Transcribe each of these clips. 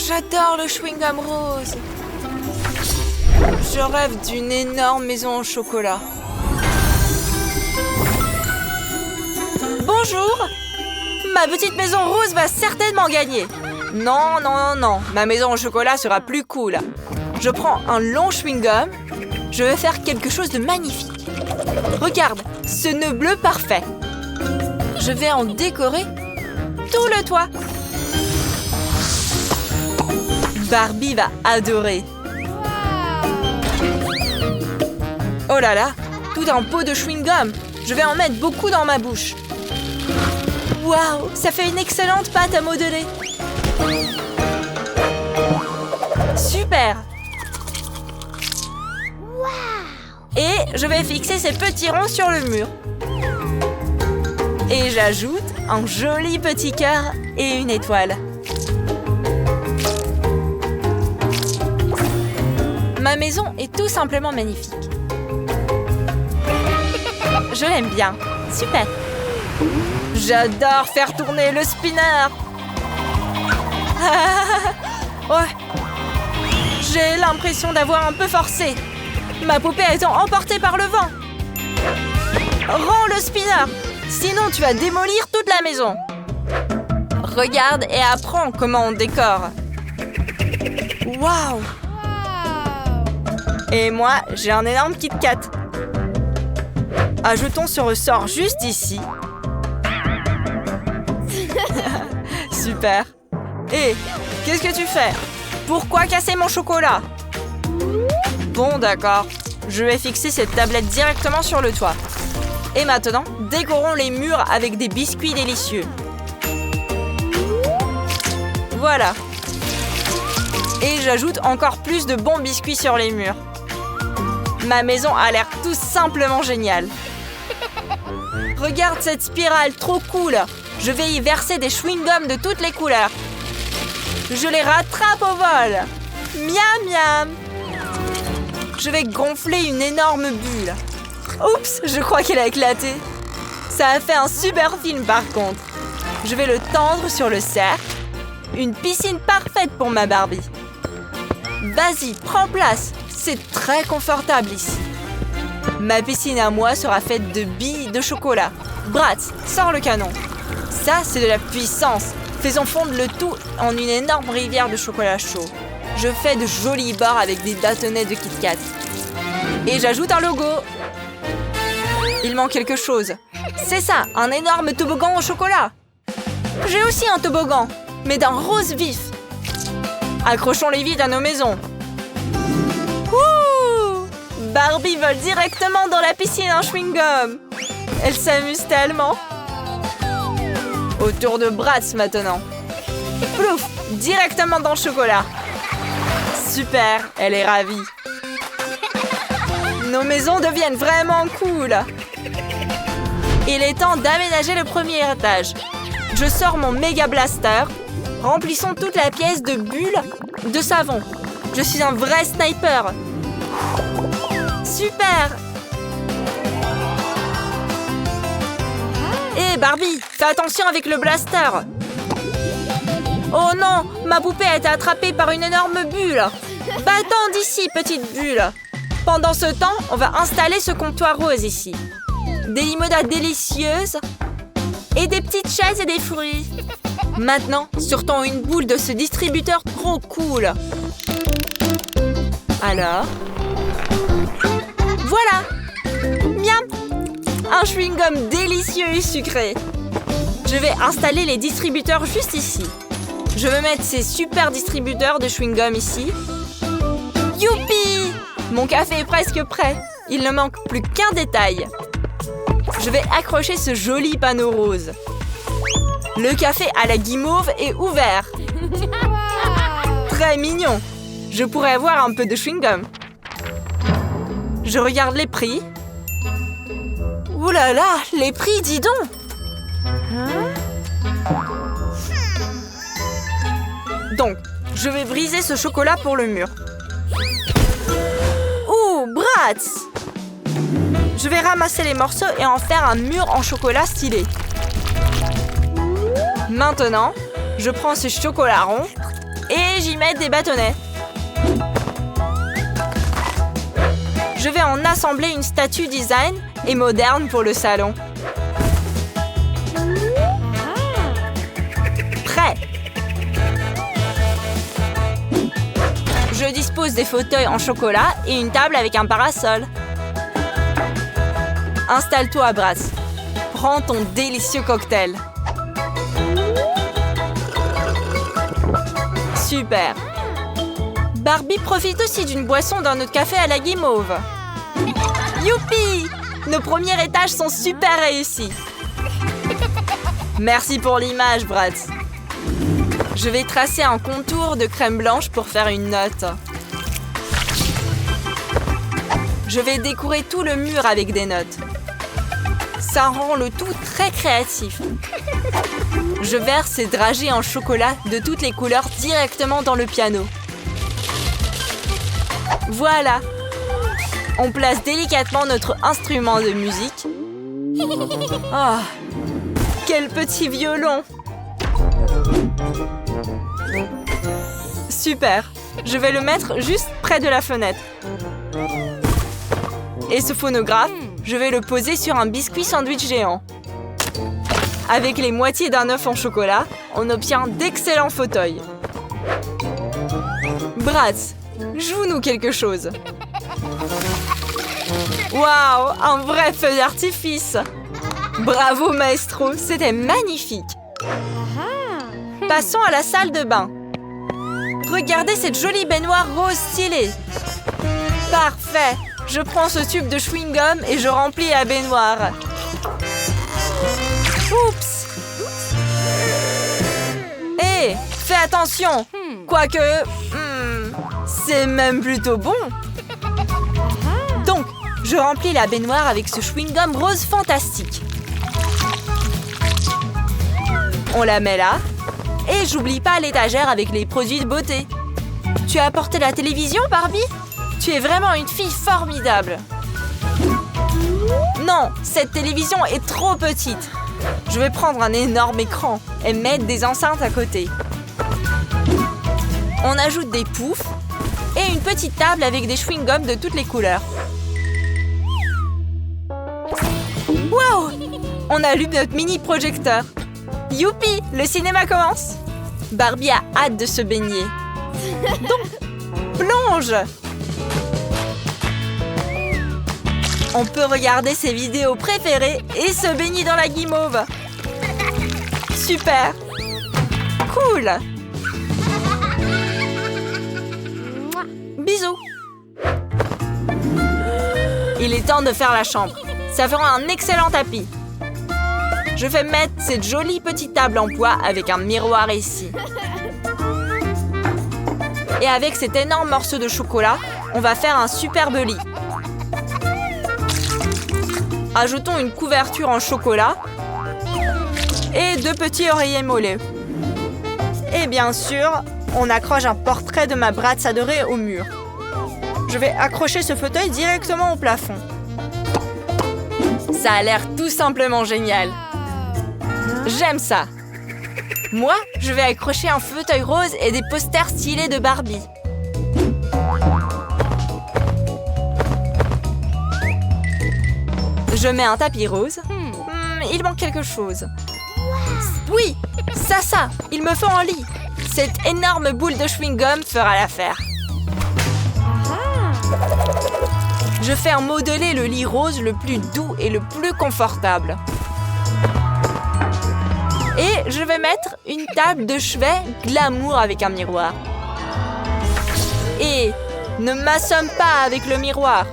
J'adore le chewing-gum rose. Je rêve d'une énorme maison au chocolat. Bonjour! Ma petite maison rose va certainement gagner. Non, non, non, non. Ma maison au chocolat sera plus cool. Je prends un long chewing-gum. Je vais faire quelque chose de magnifique. Regarde, ce nœud bleu parfait. Je vais en décorer tout le toit. Barbie va adorer. Oh là là, tout un pot de chewing-gum. Je vais en mettre beaucoup dans ma bouche. Waouh, ça fait une excellente pâte à modeler. Super. Et je vais fixer ces petits ronds sur le mur. Et j'ajoute un joli petit cœur et une étoile. Ma maison est tout simplement magnifique. Je l'aime bien. Super. J'adore faire tourner le spinner. Ouais. J'ai l'impression d'avoir un peu forcé. Ma poupée étant emportée par le vent. Rends le spinner. Sinon, tu vas démolir toute la maison. Regarde et apprends comment on décore. Waouh! Et moi, j'ai un énorme Kit Kat. Ajoutons ce ressort juste ici. Super. Hé, qu'est-ce que tu fais? Pourquoi casser mon chocolat? Bon, d'accord. Je vais fixer cette tablette directement sur le toit. Et maintenant, décorons les murs avec des biscuits délicieux. Voilà. Et j'ajoute encore plus de bons biscuits sur les murs. Ma maison a l'air tout simplement géniale. Regarde cette spirale, trop cool. Je vais y verser des chewing-gums de toutes les couleurs. Je les rattrape au vol. Miam, miam. Je vais gonfler une énorme bulle. Oups, je crois qu'elle a éclaté. Ça a fait un super film par contre. Je vais le tendre sur le cercle. Une piscine parfaite pour ma Barbie. Vas-y, prends place. C'est très confortable ici. Ma piscine à moi sera faite de billes de chocolat. Bratz, sors le canon. Ça, c'est de la puissance. Faisons fondre le tout en une énorme rivière de chocolat chaud. Je fais de jolis bords avec des bâtonnets de Kit Kat. Et j'ajoute un logo. Il manque quelque chose. C'est ça, un énorme toboggan au chocolat. J'ai aussi un toboggan, mais d'un rose vif. Accrochons-les vite à nos maisons. Ouh! Barbie vole directement dans la piscine en chewing-gum. Elle s'amuse tellement. Au tour de Bratz maintenant. Plouf! Directement dans le chocolat. Super, elle est ravie. Nos maisons deviennent vraiment cool. Il est temps d'aménager le premier étage. Je sors mon méga blaster. Remplissons toute la pièce de bulles de savon. Je suis un vrai sniper. Super! Hé, Barbie, fais attention avec le blaster. Oh non, ma poupée a été attrapée par une énorme bulle. Va-t'en d'ici, petite bulle. Pendant ce temps, on va installer ce comptoir rose ici. Des limonades délicieuses et des petites chaises et des fruits. Maintenant, sortons une boule de ce distributeur trop cool. Alors, voilà. Miam. Un chewing-gum délicieux et sucré. Je vais installer les distributeurs juste ici. Je vais mettre ces super distributeurs de chewing-gum ici. Youpi! Mon café est presque prêt. Il ne manque plus qu'un détail. Je vais accrocher ce joli panneau rose. Le café à la guimauve est ouvert. Très mignon. Je pourrais avoir un peu de chewing-gum. Je regarde les prix. Ouh là là, les prix, dis donc. Donc, je vais briser ce chocolat pour le mur. Ouh, Bratz! Je vais ramasser les morceaux et en faire un mur en chocolat stylé. Maintenant, je prends ce chocolat rond Et j'y mets des bâtonnets. Je vais en assembler une statue design et moderne pour le salon. Prêt! Je dispose des fauteuils en chocolat et une table avec un parasol. Installe-toi, Bratz. Prends ton délicieux cocktail. Super! Barbie profite aussi d'une boisson dans notre café à la guimauve. Youpi! Nos premiers étages sont super réussis. Merci pour l'image, Bratz. Je vais tracer un contour de crème blanche pour faire une note. Je vais décorer tout le mur avec des notes. Ça rend le tout très créatif. Je verse ces dragées en chocolat de toutes les couleurs directement dans le piano. Voilà! On place délicatement notre instrument de musique. Oh! Quel petit violon! Super! Je vais le mettre juste près de la fenêtre. Et ce phonographe, je vais le poser sur un biscuit sandwich géant. Avec les moitiés d'un œuf en chocolat, on obtient d'excellents fauteuils. Bratz, joue-nous quelque chose. Waouh, un vrai feu d'artifice! Bravo, maestro, c'était magnifique! Passons à la salle de bain. Regardez cette jolie baignoire rose stylée. Parfait! Je prends ce tube de chewing-gum et je remplis la baignoire. Oups! Hé, fais attention! Quoique, c'est même plutôt bon. Donc, je remplis la baignoire avec ce chewing-gum rose fantastique. On la met là. Et j'oublie pas l'étagère avec les produits de beauté. Tu as apporté la télévision, Barbie? Tu es vraiment une fille formidable. Non, cette télévision est trop petite. Je vais prendre un énorme écran et mettre des enceintes à côté. On ajoute des poufs et une petite table avec des chewing-gums de toutes les couleurs. Wow! On allume notre mini-projecteur. Youpi! Le cinéma commence! Barbie a hâte de se baigner. Donc, plonge! On peut regarder ses vidéos préférées et se baigner dans la guimauve. Super! Cool! Bisous! Il est temps de faire la chambre. Ça fera un excellent tapis. Je vais mettre cette jolie petite table en bois avec un miroir ici. Et avec cet énorme morceau de chocolat, on va faire un superbe lit. Ajoutons une couverture en chocolat et 2 petits oreillers mollets. Et bien sûr, on accroche un portrait de ma Bratz adorée au mur. Je vais accrocher ce fauteuil directement au plafond. Ça a l'air tout simplement génial. J'aime ça. Moi, je vais accrocher un fauteuil rose et des posters stylés de Barbie. Je mets un tapis rose. Il manque quelque chose. Oui, ça, il me faut un lit. Cette énorme boule de chewing-gum fera l'affaire. Je fais modeler le lit rose le plus doux et le plus confortable. Et je vais mettre une table de chevet glamour avec un miroir. Et ne m'assomme pas avec le miroir.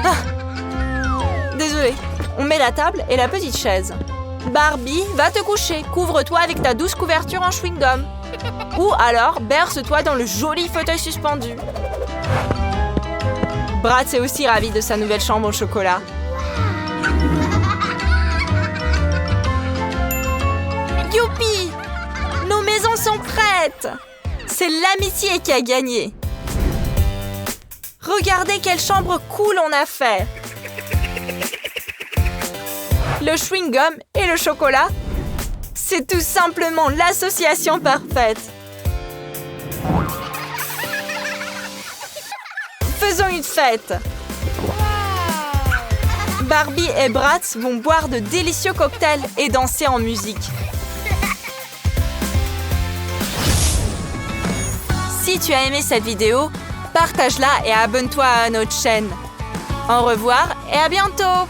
Ah, désolée. On met la table et la petite chaise. Barbie, va te coucher. Couvre-toi avec ta douce couverture en chewing-gum. Ou alors, berce-toi dans le joli fauteuil suspendu. Bratz est aussi ravi de sa nouvelle chambre au chocolat. Youpi! Nos maisons sont prêtes! C'est l'amitié qui a gagné. Regardez quelle chambre cool on a fait! Le chewing-gum et le chocolat, c'est tout simplement l'association parfaite. Faisons une fête! Barbie et Bratz vont boire de délicieux cocktails et danser en musique. Si tu as aimé cette vidéo, partage-la et abonne-toi à notre chaîne. Au revoir et à bientôt!